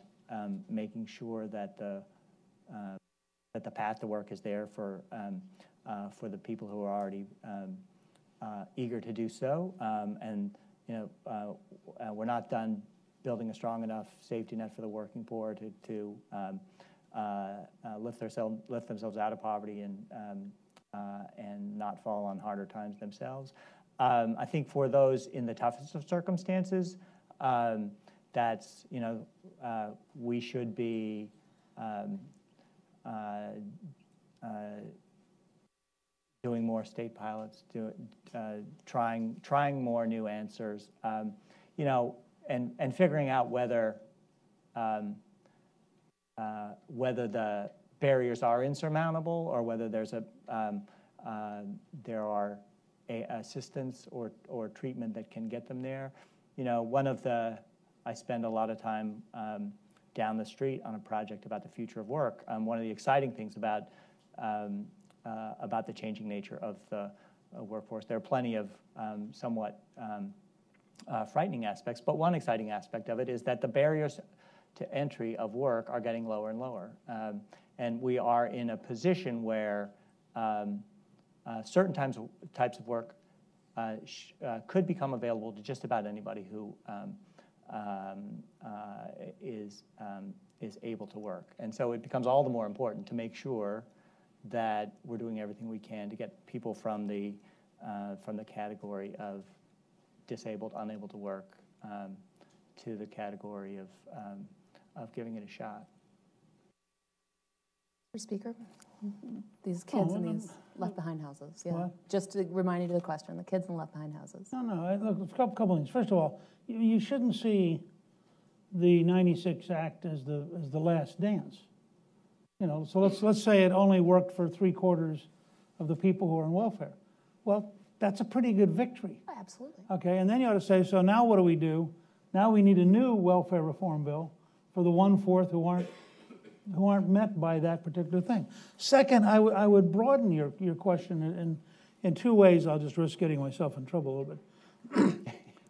making sure that the path to work is there for the people who are already eager to do so. And we're not done building a strong enough safety net for the working poor to lift themselves out of poverty and not fall on harder times themselves. I think for those in the toughest of circumstances, that's we should be doing more state pilots, trying more new answers, and figuring out whether the barriers are insurmountable or whether there's there are assistance or treatment that can get them there. I spend a lot of time down the street on a project about the future of work. One of the exciting things about the changing nature of the workforce, there are plenty of somewhat frightening aspects, but one exciting aspect of it is that the barriers to entry of work are getting lower and lower. And we are in a position where certain types of work could become available to just about anybody who is able to work. And so it becomes all the more important to make sure that we're doing everything we can to get people from the category of disabled, unable to work, to the category of giving it a shot. Mr. Speaker, these kids in these left-behind houses. Yeah, what? Just to remind you of the question: the kids in left-behind houses. No. Look, a couple things. First of all, you shouldn't see the '96 Act as the last dance. So let's say it only worked for 3/4 of the people who are on welfare. Well, that's a pretty good victory. Oh, absolutely. Okay, and then you ought to say, so now what do we do? Now we need a new welfare reform bill for the 1/4 who aren't met by that particular thing. Second, I would broaden your question in two ways. I'll just risk getting myself in trouble a little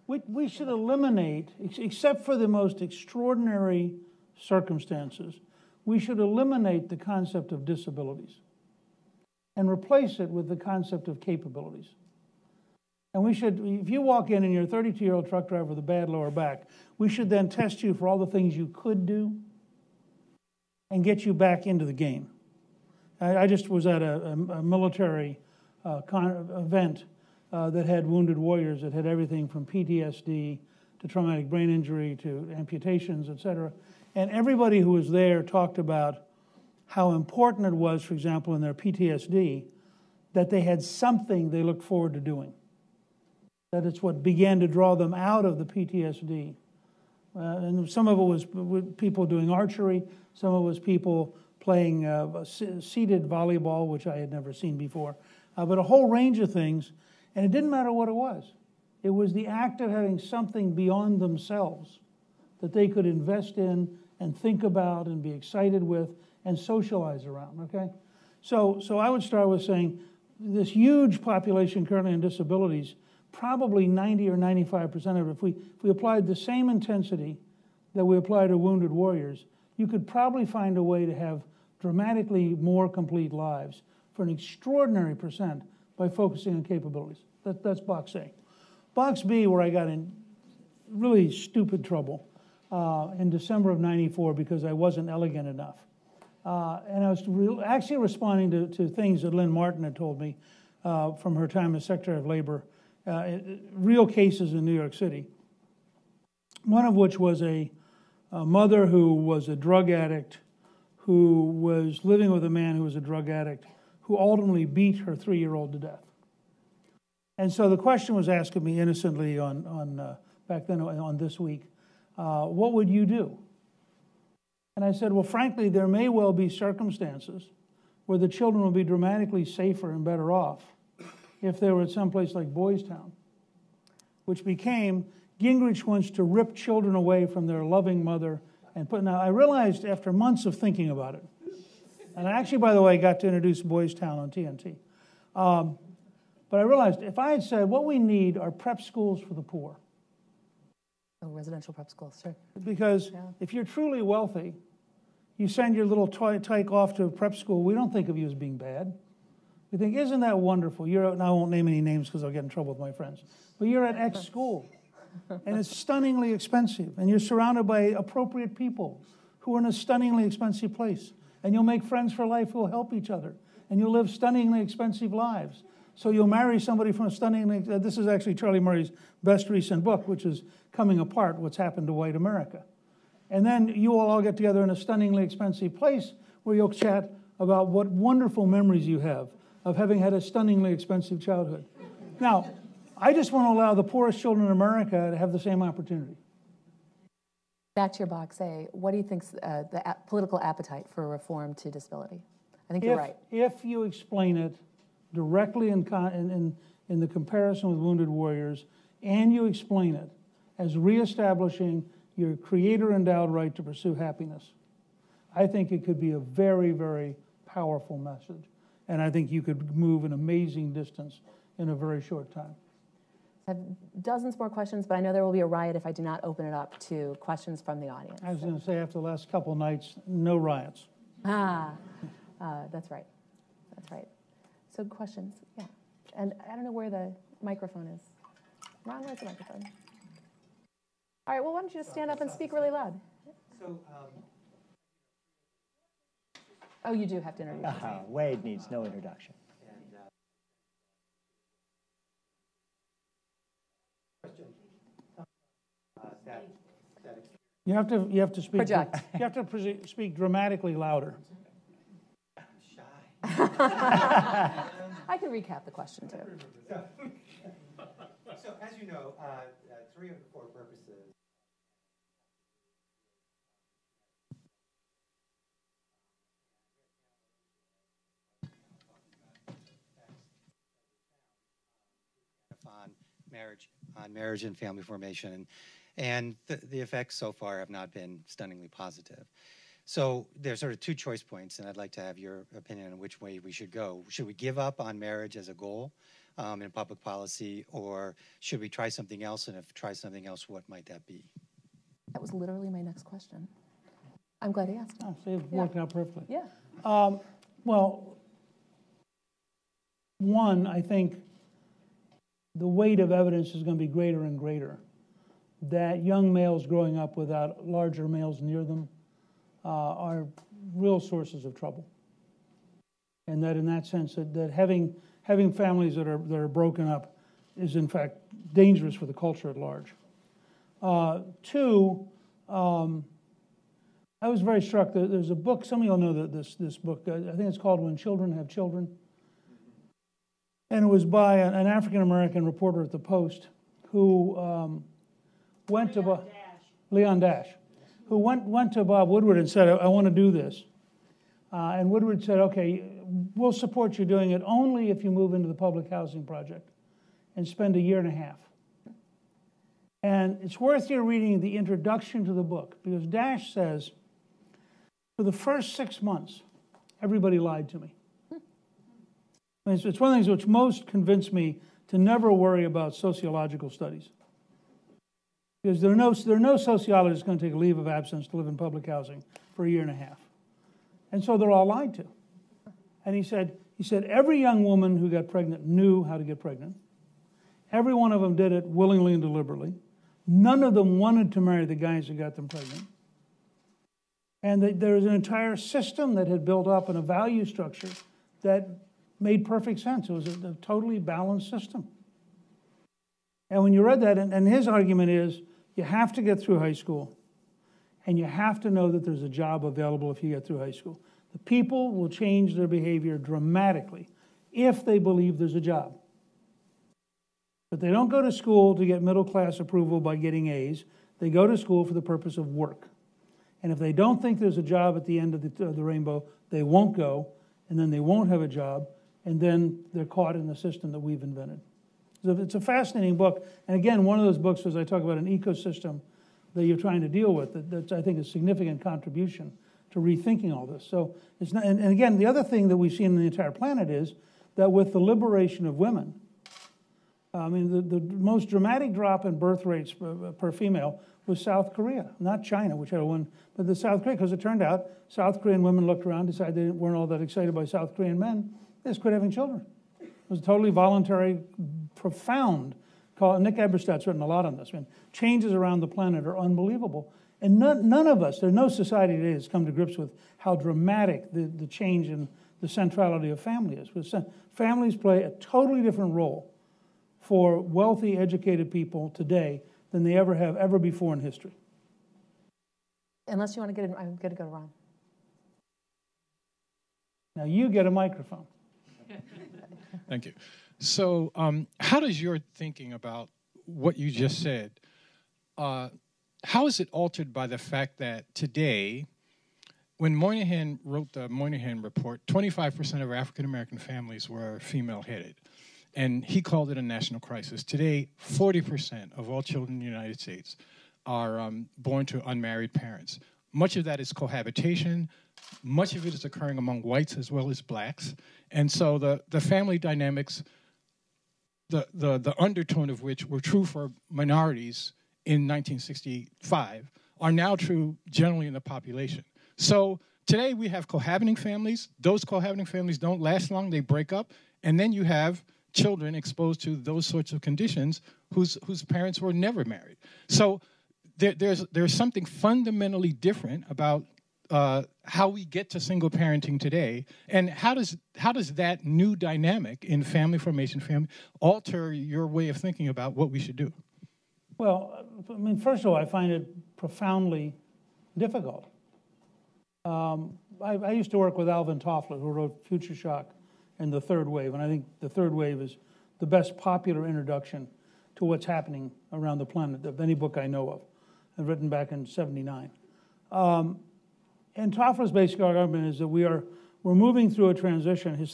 bit. We should eliminate, except for the most extraordinary circumstances, we should eliminate the concept of disabilities and replace it with the concept of capabilities. And we should, if you walk in and you're a 32-year-old truck driver with a bad lower back, we should then test you for all the things you could do and get you back into the game. I just was at a military event that had wounded warriors that had everything from PTSD to traumatic brain injury to amputations, et cetera. And everybody who was there talked about how important it was, for example, in their PTSD, that they had something they looked forward to doing. That it's what began to draw them out of the PTSD. And some of it was people doing archery, some of it was people playing seated volleyball, which I had never seen before, but a whole range of things. And it didn't matter what it was. It was the act of having something beyond themselves that they could invest in and think about and be excited with and socialize around, okay? So I would start with saying this huge population currently on disabilities, probably 90 or 95% of it, if we applied the same intensity that we apply to wounded warriors, you could probably find a way to have dramatically more complete lives for an extraordinary percent by focusing on capabilities. That's box A. Box B, where I got in really stupid trouble in December of '94 because I wasn't elegant enough. And I was actually responding to things that Lynn Martin had told me from her time as Secretary of Labor, real cases in New York City. One of which was a mother who was a drug addict, who was living with a man who was a drug addict, who ultimately beat her 3-year-old to death. And so the question was asked of me innocently on back then on This Week, what would you do? And I said, well, frankly, there may well be circumstances where the children will be dramatically safer and better off if they were at some place like Boys Town, which became Gingrich wants to rip children away from their loving mother and put. Now, I realized after months of thinking about it, and I actually, by the way, got to introduce Boys Town on TNT. But I realized if I had said what we need are prep schools for the poor, Oh, residential prep schools, sure. Because if you're truly wealthy, you send your little tyke off to prep school, we don't think of you as being bad. We think, isn't that wonderful? And I won't name any names because I'll get in trouble with my friends. But you're at X school, and it's stunningly expensive, and you're surrounded by appropriate people who are in a stunningly expensive place. And you'll make friends for life who will help each other. And you'll live stunningly expensive lives. So you'll marry somebody from a stunningly, this is actually Charlie Murray's best recent book, which is Coming Apart, What's Happened to White America. And then you will all get together in a stunningly expensive place where you'll chat about what wonderful memories you have of having had a stunningly expensive childhood. Now, I just want to allow the poorest children in America to have the same opportunity. Back to your box A, what do you think's the political appetite for reform to disability? I think you're right. If you explain it directly in the comparison with Wounded Warriors, and you explain it as reestablishing your creator-endowed right to pursue happiness, I think it could be a very, very powerful message. And I think you could move an amazing distance in a very short time. I have dozens more questions, but I know there will be a riot if I do not open it up to questions from the audience. I was going to say, after the last couple nights, no riots. That's right. That's right. So questions, yeah. And I don't know where the microphone is. Ron, where's the microphone? All right, well, why don't you just stand up and speak really loud? Oh, you do have to introduce yourself. Wade needs no introduction. You have to speak. Project. You have to speak dramatically louder. I can recap the question, too. So as you know, 3 of the 4 purposes on marriage and family formation, and the effects so far have not been stunningly positive. So there's sort of 2 choice points, and I'd like to have your opinion on which way we should go. Should we give up on marriage as a goal in public policy, or should we try something else? And if try something else, what might that be? That was literally my next question. I'm glad he asked. Oh, so it worked out perfectly. Yeah. Well, one, I think the weight of evidence is going to be greater and greater that young males growing up without larger males near them are real sources of trouble. And that in that sense, that having families that are broken up is in fact dangerous for the culture at large. 2, I was very struck that there's a book, some of you all know this book, I think it's called When Children Have Children. And it was by an African-American reporter at the Post who went to Leon Dash, who went to Bob Woodward and said, I want to do this. And Woodward said, okay, we'll support you doing it only if you move into the public housing project and spend 1.5 years. And it's worth your reading the introduction to the book, because Dash says, for the first 6 months, everybody lied to me. I mean, it's one of the things which most convinced me to never worry about sociological studies. Because there are no sociologists going to take a leave of absence to live in public housing for 1.5 years. And so they're all lied to. And he said every young woman who got pregnant knew how to get pregnant. Every one of them did it willingly and deliberately. None of them wanted to marry the guys who got them pregnant. And there was an entire system that had built up in a value structure that made perfect sense. It was a totally balanced system. And when you read that, and his argument is, you have to get through high school, and you have to know that there's a job available if you get through high school. The people will change their behavior dramatically if they believe there's a job. But they don't go to school to get middle-class approval by getting A's. They go to school for the purpose of work. And if they don't think there's a job at the end of the rainbow, they won't go, and then they won't have a job, and then they're caught in the system that we've invented. So it's a fascinating book. And again, one of those books was I talk about an ecosystem that you're trying to deal with. That's, I think, a significant contribution to rethinking all this. So it's not, and again, the other thing that we've seen in the entire planet is that with the liberation of women, I mean, the most dramatic drop in birth rates per female was South Korea, not China, which had one, but the South Korea, because it turned out South Korean women looked around, decided they weren't all that excited by South Korean men, they just quit having children. It was totally voluntary, profound. Nick Eberstadt's written a lot on this. I mean, changes around the planet are unbelievable. And none of us, there's no society today that's come to grips with how dramatic the change in the centrality of family is. Families play a totally different role for wealthy, educated people today than they ever have ever before in history. Unless you want to get in, I'm going to go to Ron. Now you get a microphone. Thank you. So how does your thinking about what you just said, how is it altered by the fact that today, when Moynihan wrote the Moynihan Report, 25% of African-American families were female-headed, and he called it a national crisis. Today, 40% of all children in the United States are born to unmarried parents. Much of that is cohabitation. Much of it is occurring among whites as well as blacks. And so the family dynamics, the undertone of which were true for minorities in 1965 are now true generally in the population. So today we have cohabiting families. Those cohabiting families don't last long. They break up. And then you have children exposed to those sorts of conditions whose parents were never married. So there's something fundamentally different about how we get to single parenting today, and how does that new dynamic in family formation, alter your way of thinking about what we should do? Well, I mean, first of all, I find it profoundly difficult. I used to work with Alvin Toffler, who wrote Future Shock and The Third Wave, and I think The Third Wave is the best popular introduction to what's happening around the planet of any book I know of. I've written back in '79. And Toffler's basic argument is that we're moving through a transition. His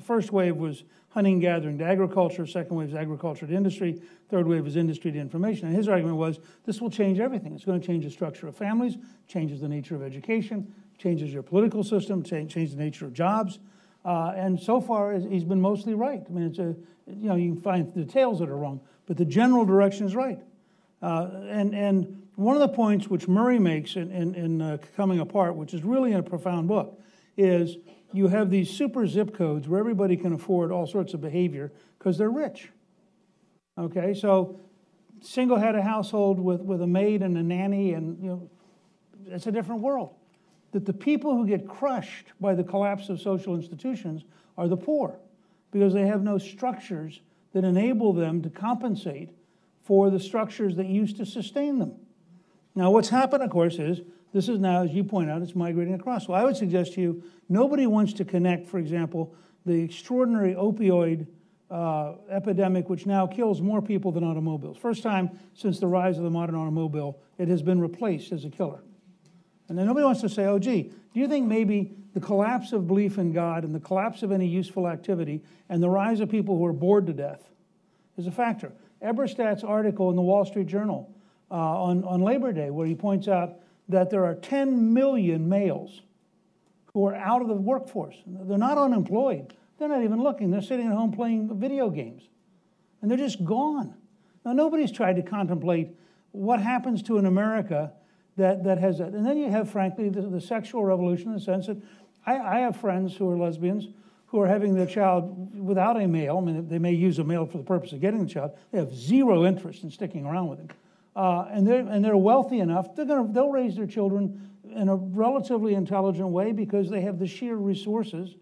first wave was hunting and gathering to agriculture, second wave is agriculture to industry, third wave is industry to information. And his argument was this will change everything. It's going to change the structure of families, changes the nature of education, changes your political system, changes the nature of jobs. And so far, he's been mostly right. I mean, you can find details that are wrong, but the general direction is right. And one of the points which Murray makes in Coming Apart, which is really a profound book, is you have these super zip codes where everybody can afford all sorts of behavior because they're rich. Okay, so single-headed household with a maid and a nanny, and it's a different world. That the people who get crushed by the collapse of social institutions are the poor because they have no structures that enable them to compensate for the structures that used to sustain them. Now, what's happened, of course, is this is now, as you point out, it's migrating across. Well, I would suggest to you, nobody wants to connect, for example, the extraordinary opioid epidemic, which now kills more people than automobiles. First time since the rise of the modern automobile, it has been replaced as a killer. And then nobody wants to say, oh, gee, do you think maybe the collapse of belief in God and the collapse of any useful activity and the rise of people who are bored to death is a factor? Eberstadt's article in the Wall Street Journal on Labor Day, where he points out that there are 10 million males who are out of the workforce. They're not unemployed. They're not even looking. They're sitting at home playing video games. And they're just gone. Now, nobody's tried to contemplate what happens to an America that has that. And then you have, frankly, the sexual revolution in the sense that I have friends who are lesbians who are having their child without a male. I mean, they may use a male for the purpose of getting the child. They have zero interest in sticking around with him. And they're wealthy enough, they'll raise their children in a relatively intelligent way because they have the sheer resources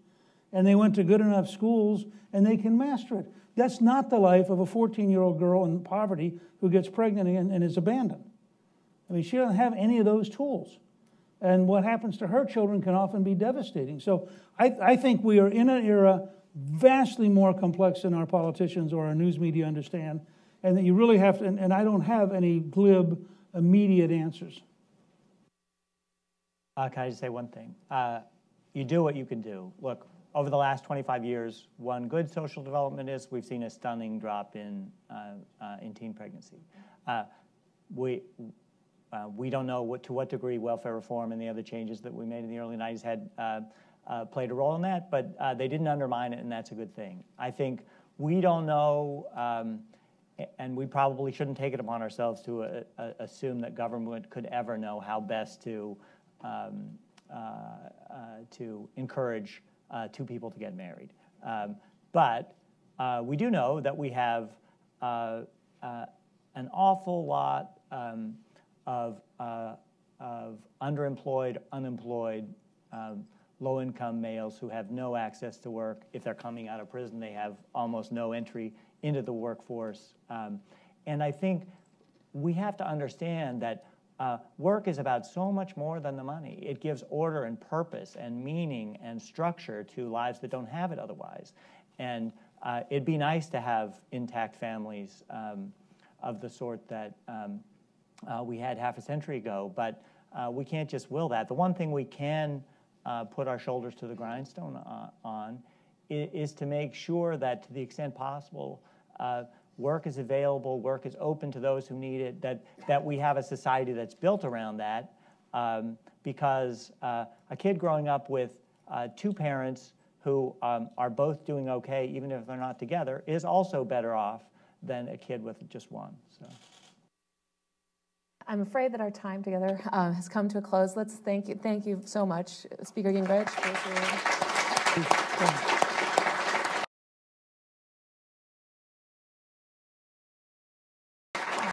and they went to good enough schools and they can master it. That's not the life of a 14-year-old girl in poverty who gets pregnant and is abandoned. I mean, she doesn't have any of those tools. And what happens to her children can often be devastating. So I think we are in an era vastly more complex than our politicians or our news media understand, and that you really have to, and I don't have any glib, immediate answers. Can I just say one thing? You do what you can do. Look, over the last 25 years, one good social development is we've seen a stunning drop in teen pregnancy. We don't know to what degree welfare reform and the other changes that we made in the early 90s had played a role in that, but they didn't undermine it, and that's a good thing. I think we don't know and we probably shouldn't take it upon ourselves to assume that government could ever know how best to encourage two people to get married. But we do know that we have an awful lot of underemployed, unemployed, low-income males who have no access to work. If they're coming out of prison, they have almost no entry into the workforce. And I think we have to understand that work is about so much more than the money. It gives order and purpose and meaning and structure to lives that don't have it otherwise. And it'd be nice to have intact families of the sort that we had half a century ago, but we can't just will that. The one thing we can put our shoulders to the grindstone on is to make sure that, to the extent possible, work is available, work is open to those who need it, that we have a society that's built around that, because a kid growing up with two parents who are both doing okay, even if they're not together, is also better off than a kid with just one. So. I'm afraid that our time together has come to a close. Thank you so much, Speaker Gingrich.